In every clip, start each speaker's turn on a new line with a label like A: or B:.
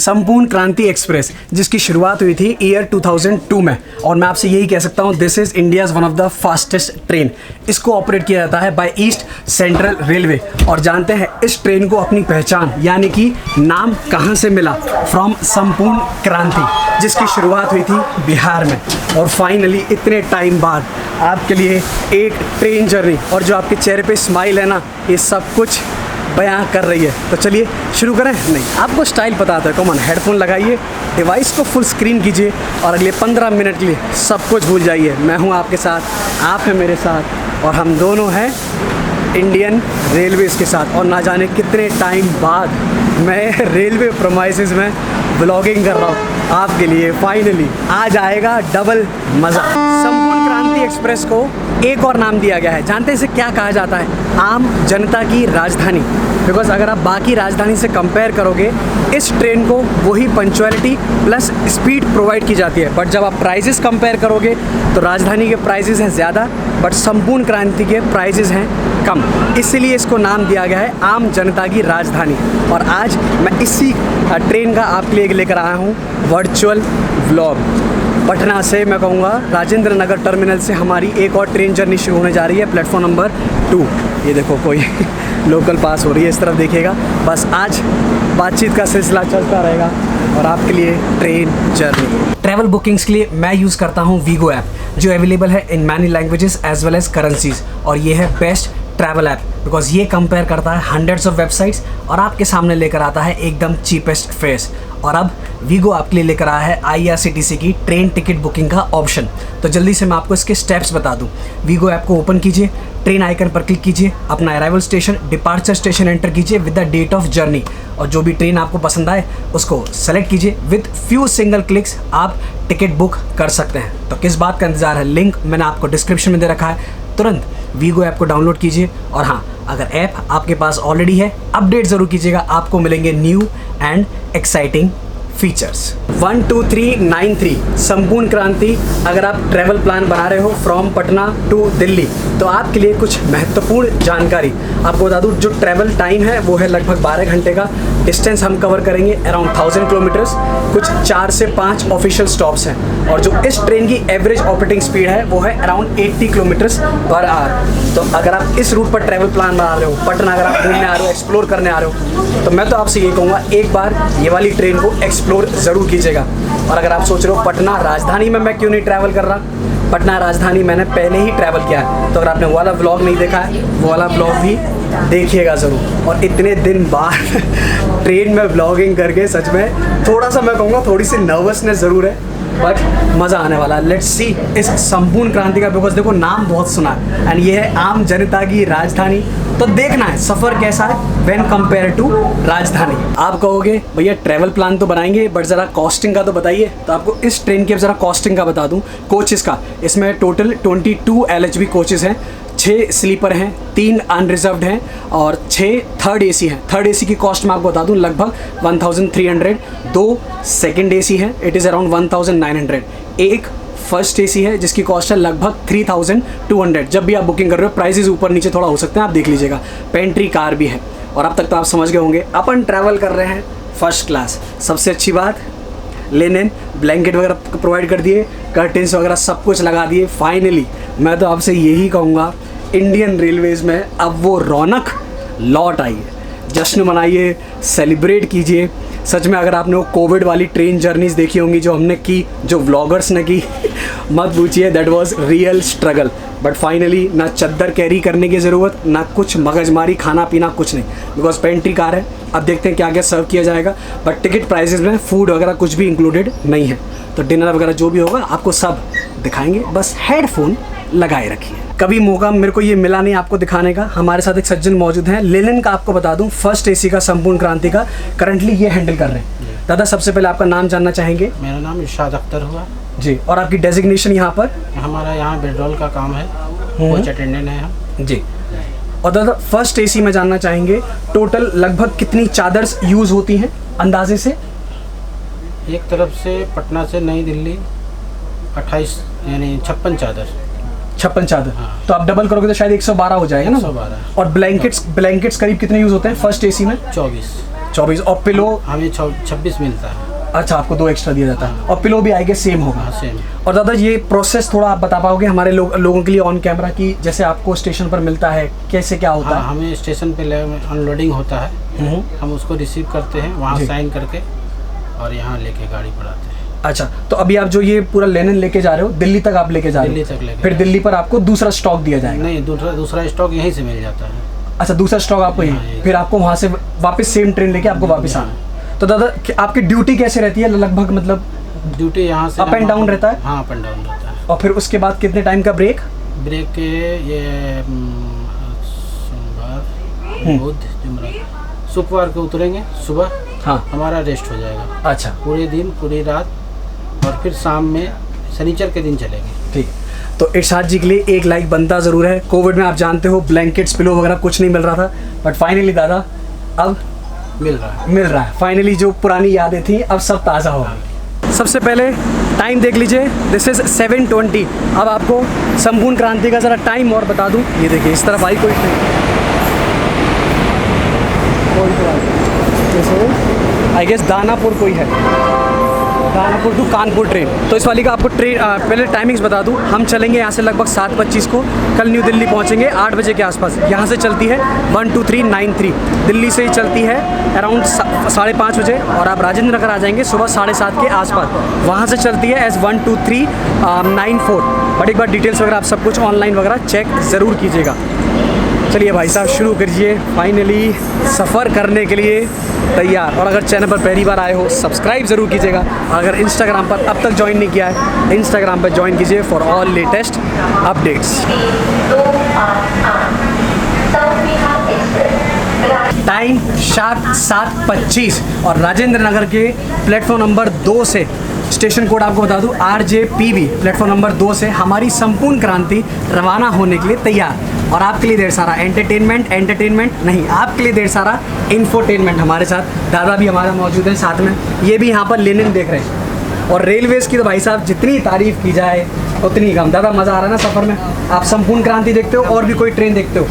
A: संपूर्ण क्रांति एक्सप्रेस, जिसकी शुरुआत हुई थी ईयर 2002 में, और मैं आपसे यही कह सकता हूँ this is India's one of the fastest train. इसको ऑपरेट किया जाता है बाय ईस्ट सेंट्रल रेलवे। और जानते हैं इस ट्रेन को अपनी पहचान यानी कि नाम कहाँ से मिला? फ्रॉम संपूर्ण क्रांति, जिसकी शुरुआत हुई थी बिहार में। और फाइनली इतने टाइम बाद आपके लिए एक ट्रेन जर्नी, और जो आपके चेहरे पे स्माइल है ना, ये सब कुछ बयां कर रही है। तो चलिए शुरू करें। नहीं, आपको स्टाइल पता आता है। कॉमन हेडफोन लगाइए, डिवाइस को फुल स्क्रीन कीजिए और अगले 15 मिनट के लिए सब कुछ भूल जाइए। मैं हूं आपके साथ, आप हैं मेरे साथ, और हम दोनों हैं इंडियन रेलवेज़ के साथ। और ना जाने कितने टाइम बाद मैं रेलवे प्रोमाइसेस में व्लॉगिंग कर रहा हूँ आपके लिए। फाइनली आज आएगा डबल मज़ा। संपूर्ण क्रांति एक्सप्रेस को एक और नाम दिया गया है। जानते हैं इसे क्या कहा जाता है? आम जनता की राजधानी। बिकॉज अगर आप बाकी राजधानी से कंपेयर करोगे, इस ट्रेन को वही पंक्चुअलिटी प्लस स्पीड प्रोवाइड की जाती है। बट जब आप प्राइजेस कंपेयर करोगे तो राजधानी के प्राइजेस हैं ज़्यादा, बट संपूर्ण क्रांति के प्राइजेस हैं कम। इसीलिए इसको नाम दिया गया है आम जनता की राजधानी। और आज मैं इसी ट्रेन का आपके लिए लेकर आया हूँ वर्चुअल व्लॉग। पटना से मैं कहूँगा राजेंद्र नगर टर्मिनल से हमारी एक और ट्रेन जर्नी शुरू होने जा रही है, प्लेटफॉर्म नंबर 2। ये देखो कोई लोकल पास हो रही है, इस तरफ देखिएगा। बस आज बातचीत का सिलसिला चलता रहेगा और आपके लिए ट्रेन जर्नी। ट्रैवल बुकिंग्स के लिए मैं यूज़ करता हूँ वीगो ऐप, जो अवेलेबल है in many languages as well as currencies. और ये है बेस्ट ट्रैवल ऐप बिकॉज ये कंपेयर करता है हंड्रेड्स ऑफ वेबसाइट्स और आपके सामने लेकर आता है एकदम चीपेस्ट फेयर्स। और अब वीगो आपके लिए लेकर आया है IRCTC की ट्रेन टिकट बुकिंग का ऑप्शन। तो जल्दी से मैं आपको इसके स्टेप्स बता दूं। वीगो ऐप को ओपन कीजिए, ट्रेन आइकन पर क्लिक कीजिए, अपना arrival station, departure station enter कीजिए with the date of journey, और जो भी ट्रेन आपको पसंद आए उसको सेलेक्ट कीजिए। विद फ्यू सिंगल क्लिक्स आप टिकट बुक कर सकते हैं। तो किस बात का इंतजार है? लिंक मैंने आपको डिस्क्रिप्शन में दे रखा है। तुरंत वीगो ऐप को डाउनलोड कीजिए। और हाँ, अगर ऐप आपके पास ऑलरेडी है, अपडेट ज़रूर कीजिएगा, आपको मिलेंगे न्यू एंड एक्साइटिंग फीचर्स। 12393 संपूर्ण क्रांति। अगर आप ट्रैवल प्लान बना रहे हो फ्रॉम पटना टू दिल्ली, तो आपके लिए कुछ महत्वपूर्ण जानकारी आपको बता दूं। जो ट्रैवल टाइम है वो है लगभग 12 घंटे का। डिस्टेंस हम कवर करेंगे अराउंड 1000 किलोमीटर्स। कुछ 4 से 5 ऑफिशियल स्टॉप्स हैं, और जो इस ट्रेन की एवरेज ऑपरेटिंग स्पीड है वो है अराउंड 80 किलोमीटर्स पर आवर। तो अगर आप इस रूट पर ट्रैवल प्लान बना रहे हो, पटना अगर आप घूमने आ रहे हो, एक्सप्लोर करने आ रहे हो, तो मैं तो आपसे ये कहूँगा एक बार ये वाली ट्रेन को एक्सप्लोर ज़रूर कीजिएगा। और अगर आप सोच रहे हो पटना राजधानी में मैं क्यों नहीं ट्रैवल कर रहा, पटना राजधानी मैंने पहले ही ट्रैवल किया है। तो अगर आपने वो वाला व्लॉग नहीं देखा है, वो वाला व्लॉग भी देखिएगा ज़रूर। और इतने दिन बाद ट्रेन में व्लॉगिंग करके सच में थोड़ा सा मैं कहूँगा थोड़ी सी नर्वसनेस ज़रूर है, बट मज़ा आने वाला है। लेट्स सी इस संपूर्ण क्रांति का, बिकॉज देखो नाम बहुत सुना है एंड ये है आम जनता की राजधानी। तो देखना है सफ़र कैसा है व्हेन कंपेयर टू राजधानी। आप कहोगे भैया ट्रैवल प्लान तो बनाएंगे बट ज़रा कॉस्टिंग का तो बताइए। तो आपको इस ट्रेन की ज़रा कॉस्टिंग का बता दूं। कोचेस का इसमें टोटल 22 LHB कोचेस हैं, 6 स्लीपर हैं, 3 अनरिजर्व्ड हैं और 6 थर्ड AC हैं। थर्ड AC की कॉस्ट मैं आपको बता दूं लगभग 1300, 2 सेकेंड AC हैं, इट इज़ अराउंड 1900, एक फर्स्ट AC है जिसकी कॉस्ट है लगभग 3200। जब भी आप बुकिंग कर रहे हो प्राइसेस ऊपर नीचे थोड़ा हो सकते हैं, आप देख लीजिएगा। पेंट्री कार भी है। और अब तक तो आप समझ गए होंगे अपन ट्रैवल कर रहे हैं फर्स्ट क्लास। सबसे अच्छी बात, लिनन ब्लैंकेट वगैरह प्रोवाइड कर दिए, कर्टेंस वगैरह सब कुछ लगा दिए। फाइनली मैं तो आपसे यही कहूँगा इंडियन रेलवेज़ में अब वो रौनक लौट आई है। जश्न मनाइए, सेलिब्रेट कीजिए। सच में अगर आपने वो कोविड वाली ट्रेन जर्नीज़ देखी होंगी जो हमने की, जो व्लॉगर्स ने की, मत पूछिए, that was real struggle. But finally ना चद्दर कैरी करने की ज़रूरत, ना कुछ मगजमारी, खाना पीना कुछ नहीं, बिकॉज पेंट्री कार है। अब देखते हैं क्या क्या सर्व किया जाएगा। बट टिकट प्राइसेस में फूड वगैरह कुछ भी इंक्लूडेड नहीं है। तो डिनर वगैरह जो भी होगा आपको सब दिखाएंगे, बस हेडफोन लगाए रखिए। कभी मौका मेरे को ये मिला नहीं आपको दिखाने का। हमारे साथ एक सज्जन मौजूद हैं। लिनन का आपको बता दूं फर्स्ट AC का संपूर्ण क्रांति का करंटली ये हैंडल कर रहे हैं। दादा सबसे पहले आपका नाम जानना चाहेंगे?
B: मेरा नाम इरशाद अख्तर हुआ
A: जी। और आपकी डेजिग्नेशन यहाँ पर?
B: हमारा यहाँ बेडरोल का काम है, कोच अटेंडेंट है हम
A: जी। और दादा फर्स्ट AC में जानना चाहेंगे टोटल लगभग कितनी चादर्स यूज़ होती हैं अंदाजे से?
B: एक तरफ से पटना से नई दिल्ली 28 यानी 56 चादर।
A: 56 चादर।
B: हाँ।
A: तो आप डबल करोगे तो शायद 112 हो जाएगा ना?
B: 112।
A: और ब्लैंकेट्स करीब कितने यूज़ होते हैं फर्स्ट AC में?
B: 24।
A: 24 और पिलो?
B: हमें 26 मिलता है।
A: अच्छा, आपको 2 एक्स्ट्रा दिया जाता है और पिलो भी आएगा सेम होगा?
B: हाँ, सेम।
A: और दादा ये प्रोसेस थोड़ा आप बता पाओगे हमारे लोगों के लिए ऑन कैमरा की, जैसे आपको स्टेशन पर मिलता है कैसे क्या होता है?
B: हमें स्टेशन पे अनलोडिंग होता है, हम उसको रिसीव करते हैं, वहाँ साइन करके और यहाँ लेके गाड़ी पर आते हैं। अच्छा,
A: तो अभी आप जो ये पूरा लेनिन लेके जा रहे हो दिल्ली तक आप लेके जा रहे हो?
B: दिल्ली तक लेके, फिर
A: दिल्ली पर आपको दूसरा स्टॉक दिया जाएगा?
B: नहीं, दूसरा स्टॉक यहीं से मिल जाता है।
A: अच्छा, दूसरा स्टॉक आपको यहीं, फिर आपको वहाँ से वापस सेम ट्रेन लेके आपको वापस आना। तो दादा आपकी ड्यूटी कैसे रहती है लगभग, मतलब
B: ड्यूटी यहाँ से
A: अप एंड डाउन रहता है?
B: हाँ, अप एंड डाउन रहता है।
A: और फिर उसके बाद कितने टाइम का ब्रेक?
B: ब्रेक के ये सोमवार, बुध, जुमेरात, शुक्रवार को उतरेंगे सुबह। हाँ, हमारा रेस्ट हो जाएगा।
A: अच्छा,
B: पूरे दिन पूरी रात, और फिर शाम में शनिचर के दिन चलेंगे। ठीक।
A: तो इरशाद जी के लिए एक लाइक बनता ज़रूर है। कोविड में आप जानते हो ब्लैंकेट्स, पिलो वगैरह कुछ नहीं मिल रहा था, बट फाइनली दादा अब मिल रहा है। फाइनली जो पुरानी यादें थी अब सब ताज़ा हो गई। सबसे पहले टाइम देख लीजिए, दिस इज़ 7:20। अब आपको संपूर्ण क्रांति का ज़रा टाइम और बता दूं। ये देखिए इस तरफ आई कोई आई गेस दानापुर कोई है, दानापुर टू कानपुर ट्रेन। तो इस वाली का आपको ट्रेन पहले टाइमिंग्स बता दूं। हम चलेंगे यहाँ से लगभग 7:25 को, कल न्यू दिल्ली पहुँचेंगे 8 बजे के आसपास। यहाँ से चलती है 12393, दिल्ली से ही चलती है अराउंड 5:30 बजे, और आप राजेंद्र नगर आ जाएंगे सुबह 7:30 के आसपास। वहाँ से चलती है एज 12394। बट एक बार डिटेल्स वगैरह आप सब कुछ ऑनलाइन वगैरह चेक ज़रूर कीजिएगा। चलिए भाई साहब शुरू करिए। फाइनली सफ़र करने के लिए तैयार। और अगर चैनल पर पहली बार आए हो सब्सक्राइब ज़रूर कीजिएगा। अगर इंस्टाग्राम पर अब तक ज्वाइन नहीं किया है, इंस्टाग्राम पर ज्वाइन कीजिए for all latest updates. Time sharp 7:25 और राजेंद्र नगर के प्लेटफॉर्म नंबर 2 से, स्टेशन कोड आपको बता दूं RJPB, प्लेटफॉर्म नंबर 2 से हमारी संपूर्ण क्रांति रवाना होने के लिए तैयार। और आपके लिए ढेर सारा एंटरटेनमेंट नहीं, आपके लिए ढेर सारा इंफोटेनमेंट। हमारे साथ दादा भी हमारा मौजूद है साथ में, ये भी यहाँ पर लेनिन देख रहे हैं। और रेलवेज़ की तो भाई साहब जितनी तारीफ़ की जाए उतनी कम। दादा मज़ा आ रहा है ना सफ़र में? आप संपूर्ण क्रांति देखते हो और भी कोई ट्रेन देखते हो?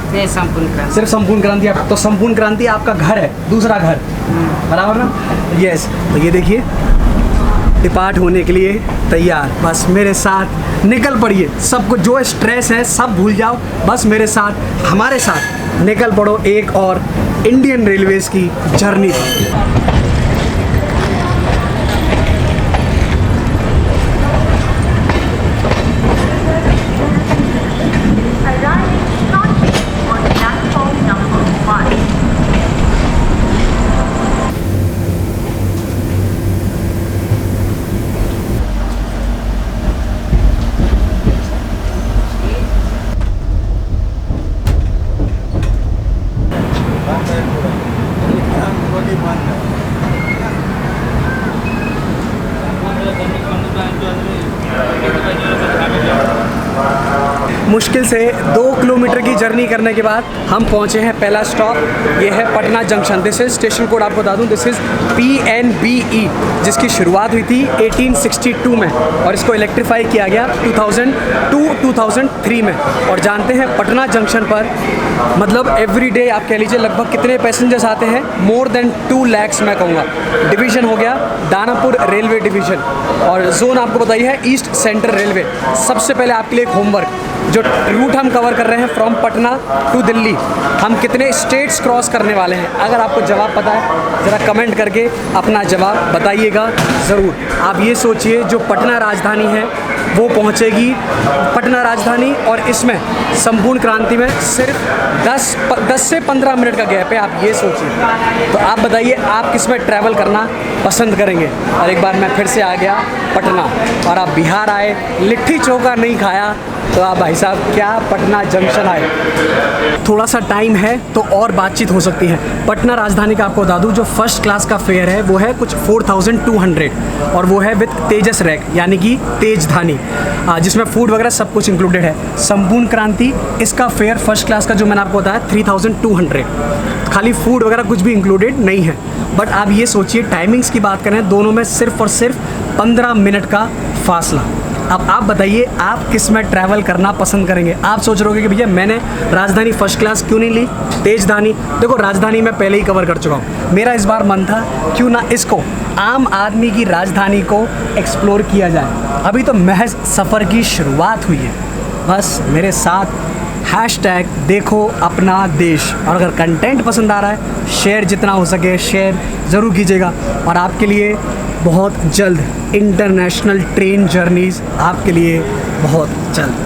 A: सिर्फ संपूर्ण क्रांति। आप तो संपूर्ण क्रांति आपका घर है, दूसरा घर, बराबर ना? यस। तो ये देखिए डिपार्ट होने के लिए तैयार। बस मेरे साथ निकल पड़िए, सब कुछ जो स्ट्रेस है सब भूल जाओ, बस मेरे साथ हमारे साथ निकल पड़ो एक और इंडियन रेलवेज़ की जर्नी। मुश्किल से 2 किलोमीटर की जर्नी करने के बाद हम पहुंचे हैं पहला स्टॉप, ये है Patna junction. This is station code आपको बता दूं, दिस इज़ PNBE, जिसकी शुरुआत हुई थी 1862 में और इसको इलेक्ट्रीफाई किया गया 2002-2003 में। और जानते हैं पटना जंक्शन पर मतलब एवरीडे आप कह लीजिए लगभग कितने पैसेंजर्स आते हैं? मोर देन 2 lakhs मैं कहूँगा। डिवीज़न हो गया दानापुर रेलवे डिवीज़न, और जोन आपको बताइए है ईस्ट सेंट्रल रेलवे। सबसे पहले आपके लिए एक होमवर्क, जो रूट हम कवर कर रहे हैं फ्रॉम पटना टू दिल्ली, हम कितने स्टेट्स क्रॉस करने वाले हैं? अगर आपको जवाब पता है ज़रा कमेंट करके अपना जवाब बताइएगा ज़रूर। आप ये सोचिए जो पटना राजधानी है वो पहुंचेगी पटना राजधानी, और इसमें संपूर्ण क्रांति में सिर्फ 10 से 15 मिनट का गैप है। आप ये सोचिए, तो आप बताइए आप किस में ट्रैवल करना पसंद करेंगे? और एक बार मैं फिर से आ गया पटना, और आप बिहार आए, लिट्टी चोखा नहीं खाया तो आप भाई साहब क्या पटना जंक्शन आए। थोड़ा सा टाइम है तो और बातचीत हो सकती है। पटना राजधानी का आपको बता दूं जो फर्स्ट क्लास का फेयर है वो है कुछ 4200, और वो है विद तेजस रैक यानी कि तेजधानी, जिसमें फूड वगैरह सब कुछ इंक्लूडेड है। संपूर्ण क्रांति इसका फेयर फर्स्ट क्लास का जो मैंने आपको बताया 3200, खाली फूड वगैरह कुछ भी इंक्लूडेड नहीं है। बट आप ये सोचिए टाइमिंग्स की बात करें, दोनों में सिर्फ और सिर्फ 15 मिनट का फासला। अब आप बताइए आप किस में ट्रैवल करना पसंद करेंगे। आप सोच रहे होगे कि भैया मैंने राजधानी फर्स्ट क्लास क्यों नहीं ली, तेजधानी। देखो राजधानी मैं पहले ही कवर कर चुका हूँ। मेरा इस बार मन था क्यों ना इसको आम आदमी की राजधानी को एक्सप्लोर किया जाए। अभी तो महज सफ़र की शुरुआत हुई है। बस मेरे साथ हैशटैग देखो अपना देश, और अगर कंटेंट पसंद आ रहा है शेयर जितना हो सके शेयर ज़रूर कीजिएगा। और आपके लिए बहुत जल्द इंटरनेशनल ट्रेन जर्नीज़ आपके लिए बहुत जल्द।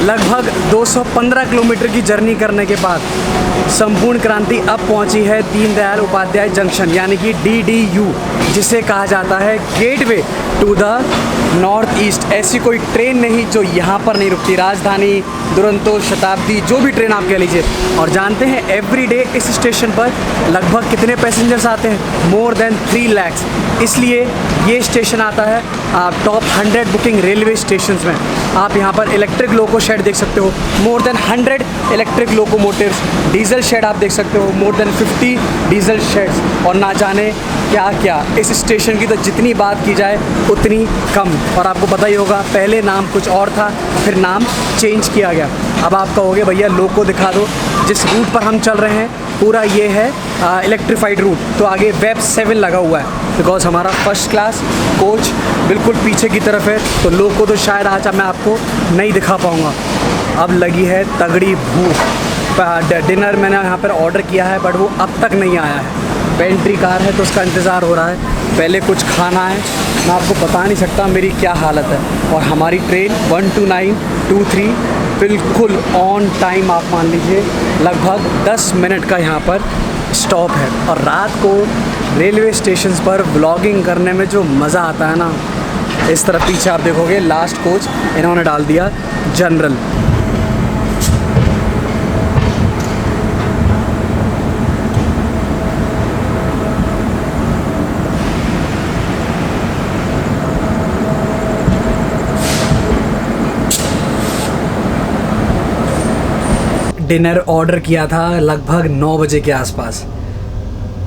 A: लगभग 215 किलोमीटर की जर्नी करने के बाद संपूर्ण क्रांति अब पहुंची है दीनदयाल उपाध्याय जंक्शन, यानी कि DDU, जिसे कहा जाता है gateway to the north east. ऐसी कोई ट्रेन नहीं जो यहाँ पर नहीं रुकती। राजधानी, दुरंतो, शताब्दी, जो भी ट्रेन आप कह लीजिए। और जानते हैं एवरीडे इस स्टेशन पर लगभग कितने पैसेंजर्स आते हैं? More than 3 lakhs। इसलिए ये स्टेशन आता है टॉप 100 बुकिंग रेलवे स्टेशंस में। आप यहाँ पर इलेक्ट्रिक लोको शेड देख सकते हो, more than 100 electric locomotives. Diesel shed आप देख सकते हो, मोर देन 50 डीजल शेड्स। और ना जाने क्या क्या। इस स्टेशन की तो जितनी बात की जाए उतनी कम। और आपको पता ही होगा पहले नाम कुछ और था, फिर नाम चेंज किया गया। अब आप कहोगे भैया लोको दिखा दो। जिस रूट पर हम चल रहे हैं पूरा ये है इलेक्ट्रीफाइड रूट, तो आगे वेब 7 लगा हुआ है, बिकॉज हमारा फर्स्ट क्लास कोच बिल्कुल पीछे की तरफ है। तो लोको तो शायद आज मैं आपको नहीं दिखा पाऊँगा। अब लगी है तगड़ी भूख। डिनर मैंने यहाँ पर ऑर्डर किया है बट वो अब तक नहीं आया है। पेंट्री कार है तो उसका इंतज़ार हो रहा है। पहले कुछ खाना है, मैं आपको बता नहीं सकता मेरी क्या हालत है। और हमारी ट्रेन 12923 बिल्कुल ऑन टाइम, आप मान लीजिए लगभग 10 मिनट का यहाँ पर स्टॉप है। और रात को रेलवे स्टेशंस पर व्लॉगिंग करने में जो मज़ा आता है ना, इस तरफ पीछे आप देखोगे लास्ट कोच इन्होंने डाल दिया जनरल। डिनर ऑर्डर किया था लगभग 9 बजे के आसपास,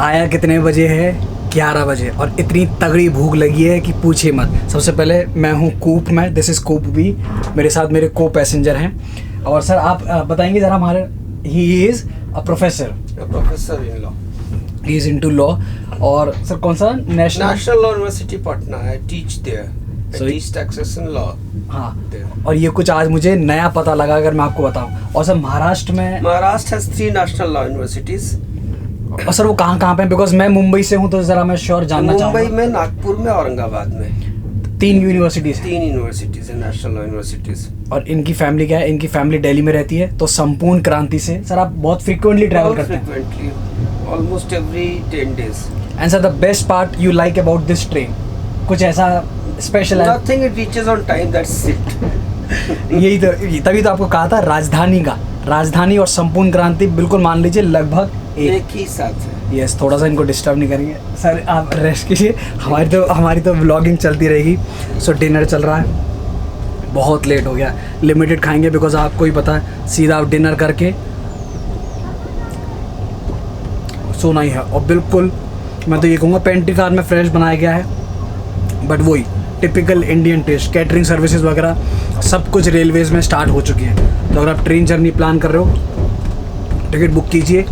A: आया कितने बजे है? 11 बजे। और इतनी तगड़ी भूख लगी है कि पूछिए मत। सबसे पहले मैं हूँ कूप में, दिस इज़ कूप भी, मेरे साथ मेरे को पैसेंजर हैं। और सर आप बताएंगे ज़रा हमारे, he is a professor
B: in law,
A: he is into law. और सर कौन सा?
B: नेशनल लॉ यूनिवर्सिटी पटना है, teach there, teach taxation law.
A: हाँ, और ये कुछ आज मुझे नया पता लगा अगर मैं आपको बताऊं। और sir Maharashtra
B: has 3 national law universities.
A: और सर वो कहाँ कहाँ पे? बिकॉज मैं मुंबई से हूँ तो ज़रा मैं श्योर जानना चाहूँगा।
B: मुंबई में, नागपुर में, औरंगाबाद में
A: 3 यूनिवर्सिटीज़ हैं।
B: 3 यूनिवर्सिटीज़ हैं, नेशनल लॉ यूनिवर्सिटीज़।
A: और इनकी फैमिली क्या है? इनकी फैमिली दिल्ली में रहती है। तो संपूर्ण क्रांति से सर आप बहुत फ्रीक्वेंटली ट्रैवल करते हैं?
B: Frequently, almost every 10 days।
A: And sir the best part you like about this train, कुछ ऐसा स्पेशल है?
B: Nothing, it reaches on time, that's it.
A: यही तो, तभी तो आपको कहा था राजधानी और संपूर्ण क्रांति बिल्कुल मान लीजिए लगभग
B: एक ही साथ है।
A: यस, थोड़ा सा इनको डिस्टर्ब नहीं करेंगे सर, आप रेस्ट कीजिए। हमारी तो व्लॉगिंग चलती रहेगी। सो डिनर चल रहा है, बहुत लेट हो गया, लिमिटेड खाएंगे बिकॉज आपको ही पता है सीधा आप डिनर करके सोना ही है। और बिल्कुल मैं तो ये कहूँगा पेंट्री कार में फ्रेश बनाया गया है, बट वही typical Indian taste. Catering services वगैरह सब कुछ रेलवेज़ में स्टार्ट हो चुकी है। तो अगर आप ट्रेन जर्नी प्लान कर रहे हो, टिकट बुक कीजिए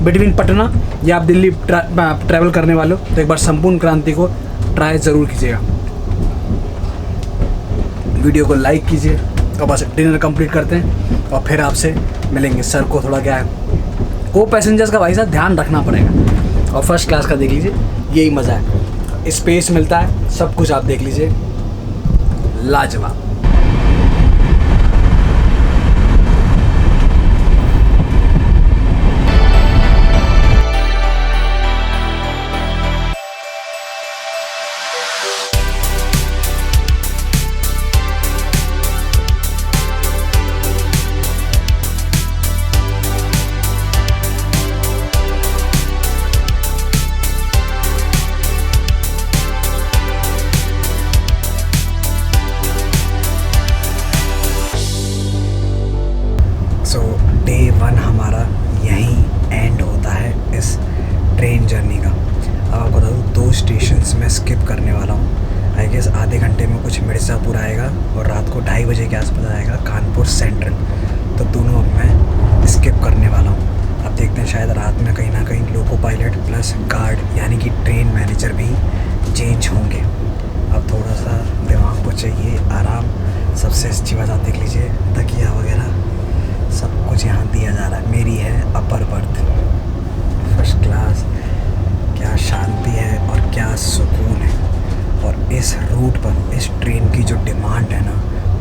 A: बिटवीन पटना या आप दिल्ली ट्रैवल करने वाले हो तो एक बार संपूर्ण क्रांति को ट्राई ज़रूर कीजिएगा। वीडियो को लाइक कीजिए और बस डिनर कंप्लीट करते हैं और फिर आपसे मिलेंगे। सर को थोड़ा क्या है को पैसेंजर्स का भाई साहब ध्यान रखना पड़ेगा। और फर्स्ट क्लास का देख लीजिए, यही मज़ा है, स्पेस मिलता है, सब कुछ आप देख लीजिए, लाजवाब। डे 1 हमारा यहीं एंड होता है इस ट्रेन जर्नी का। अब आपको बता दूँ 2 स्टेशंस में स्किप करने वाला हूँ। आई गेस आधे घंटे में कुछ मिर्ज़ापुर आएगा और रात को 2:30 बजे के आसपास आएगा कानपुर सेंट्रल। तो दोनों अब मैं स्किप करने वाला हूँ। अब देखते हैं शायद रात में कहीं ना कहीं लोको पायलट प्लस गार्ड यानी कि ट्रेन मैनेजर भी चेंज होंगे। अब थोड़ा सा दिमाग को चाहिए आराम। सबसे अच्छी बात आप देख लीजिए, तकिया वगैरह सब कुछ यहाँ दिया जा रहा है। मेरी है अपर बर्थ, फर्स्ट क्लास। क्या शांति है और क्या सुकून है। और इस रूट पर इस ट्रेन की जो डिमांड है ना,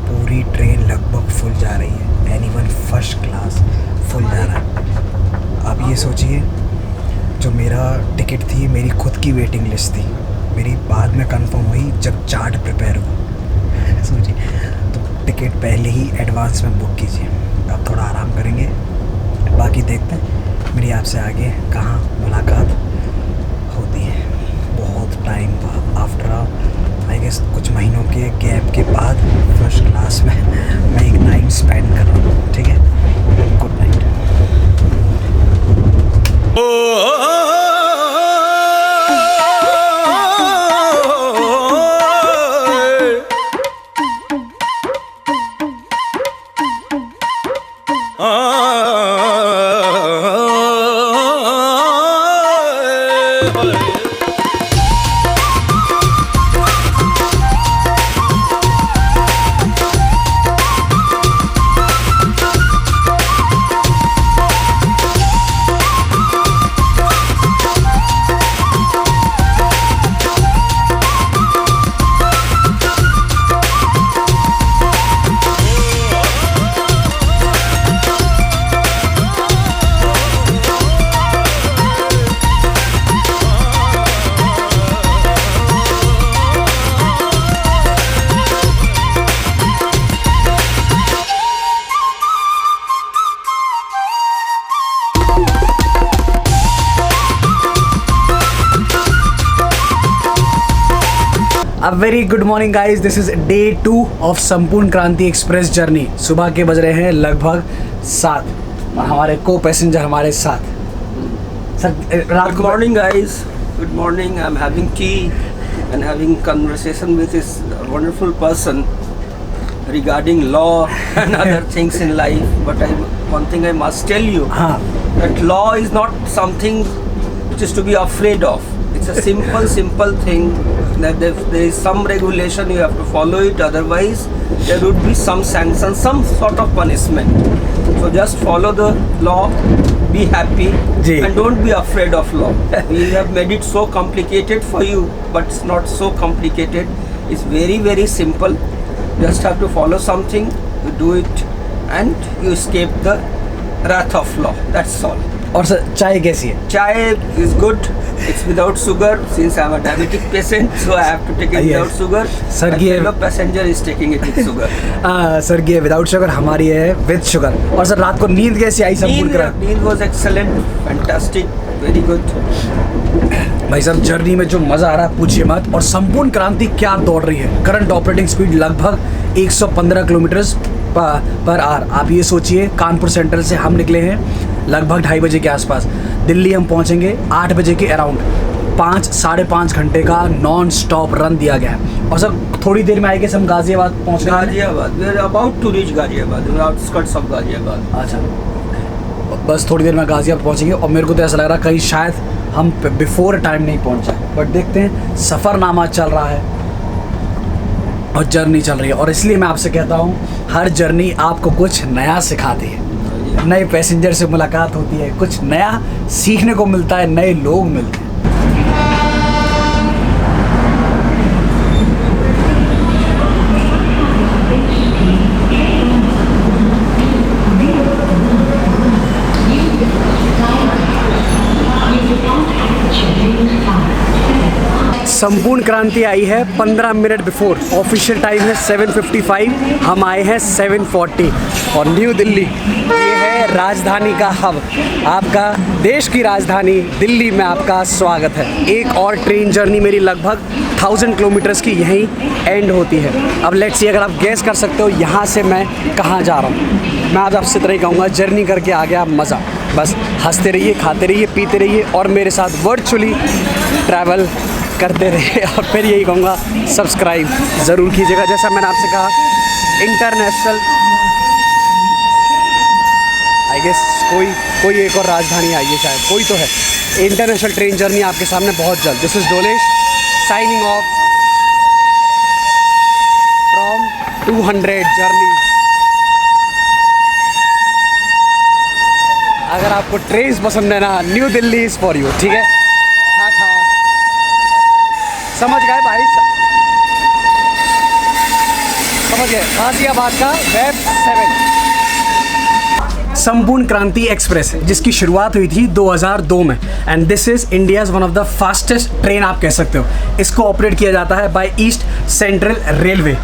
A: पूरी ट्रेन लगभग फुल जा रही है। एनीवन फर्स्ट क्लास फुल जा रहा है। अब ये सोचिए, जो मेरा टिकट थी, मेरी खुद की वेटिंग लिस्ट थी, मेरी बाद में कंफर्म हुई जब चार्ट प्रिपेयर हुआ। सोचिए, तो टिकट पहले ही एडवांस में बुक कीजिए। अब थोड़ा आराम करेंगे, बाकी देखते हैं मेरी आपसे आगे कहाँ मुलाकात होती है। बहुत टाइम आफ्टर आई गेस कुछ महीनों के गैप के बाद फर्स्ट क्लास में मैं एक नाइट स्पेंड कर रहा हूँ। ठीक है, good night. A very good morning guys, this is day 2 of संपूर्ण क्रांति एक्सप्रेस जर्नी। सुबह के बज रहे हैं लगभग 7 और हमारे को पैसेंजर हमारे साथ। सर रात
C: Good morning guys, good morning. I'm having tea and having conversation with this wonderful person regarding law and other things in life. But one thing I must tell you, that law is not something which is to be afraid of. It's a simple thing that if there is some regulation you have to follow it, otherwise there would be some sanction, some sort of punishment. So just follow the law, be happy and don't be afraid of law. We have made it so complicated for you, but it's not so complicated. It's very simple. Just have to follow something, you do it and you escape the wrath of law. That's all.
A: और sir चाय कैसी है?
C: Chai is good. It's without sugar. Since I'm a diabetic patient, so I have to take it without sugar.
A: Sir,
C: My fellow passenger is taking it with sugar.
A: Sir ये without sugar, हमारी है with sugar. और sir रात को नींद कैसी आई?
C: नींद was excellent, fantastic, very good.
A: भाई साहब जर्नी में जो मज़ा आ रहा है पूछिए मत। और संपूर्ण क्रांति क्या दौड़ रही है, करंट ऑपरेटिंग स्पीड लगभग 115 किलोमीटर पर आवर। आप ये सोचिए, कानपुर सेंट्रल से हम निकले हैं लगभग 2:30 बजे के आसपास। दिल्ली हम पहुंचेंगे 8 बजे के अराउंड। 5-5.5 घंटे का नॉन स्टॉप रन दिया गया है। और सर थोड़ी देर में आएंगे हम गाज़ियाबाद पहुँच गए।
C: Ghaziabad, we are about to reach Ghaziabad, we are outskirts of Ghaziabad.
A: अच्छा, बस थोड़ी देर में गाज़ियाबाद पहुँचेंगे और मेरे को तो ऐसा लग रहा है कहीं शायद हम बिफोर टाइम नहीं पहुँचा, बट देखते हैं। सफ़रनामा चल रहा है और जर्नी चल रही है, और इसलिए मैं आपसे कहता हूँ हर जर्नी आपको कुछ नया सिखाती है। नए पैसेंजर से मुलाकात होती है, कुछ नया सीखने को मिलता है, नए लोग मिलते हैं। संपूर्ण क्रांति आई है 15 मिनट बिफोर। ऑफिशियल टाइम है 7:55, हम आए हैं 7:40। और न्यू दिल्ली ये है राजधानी का हब, आपका देश की राजधानी दिल्ली में आपका स्वागत है। एक और ट्रेन जर्नी मेरी लगभग 1000 किलोमीटर्स की यहीं एंड होती है। अब लेट्स सी, अगर आप गेस कर सकते हो यहाँ से मैं कहाँ जा रहा हूँ। मैं आज आपसे तरह ही कहूँगा, जर्नी करके आ गया मज़ा। बस हंसते रहिए, खाते रहिए, पीते रहिए और मेरे साथ वर्चुअली ट्रैवल करते रहिए। और फिर यही कहूँगा, सब्सक्राइब ज़रूर कीजिएगा। जैसा मैंने आपसे कहा, इंटरनेशनल आई गेस कोई एक और राजधानी आई है, शायद कोई तो है। इंटरनेशनल ट्रेन जर्नी आपके सामने बहुत जल्द। This is Dolesh signing off from 200 journeys. अगर आपको ट्रेन पसंद है ना, new Delhi is for you, ठीक है। टाटा, समझ गए भाई, समझ गए। गाज़ियाबाद का वेब 7 संपूर्ण क्रांति एक्सप्रेस है, जिसकी शुरुआत हुई थी 2002 में। And this is India's one of the fastest train आप कह सकते हो। इसको ऑपरेट किया जाता है बाय ईस्ट सेंट्रल रेलवे।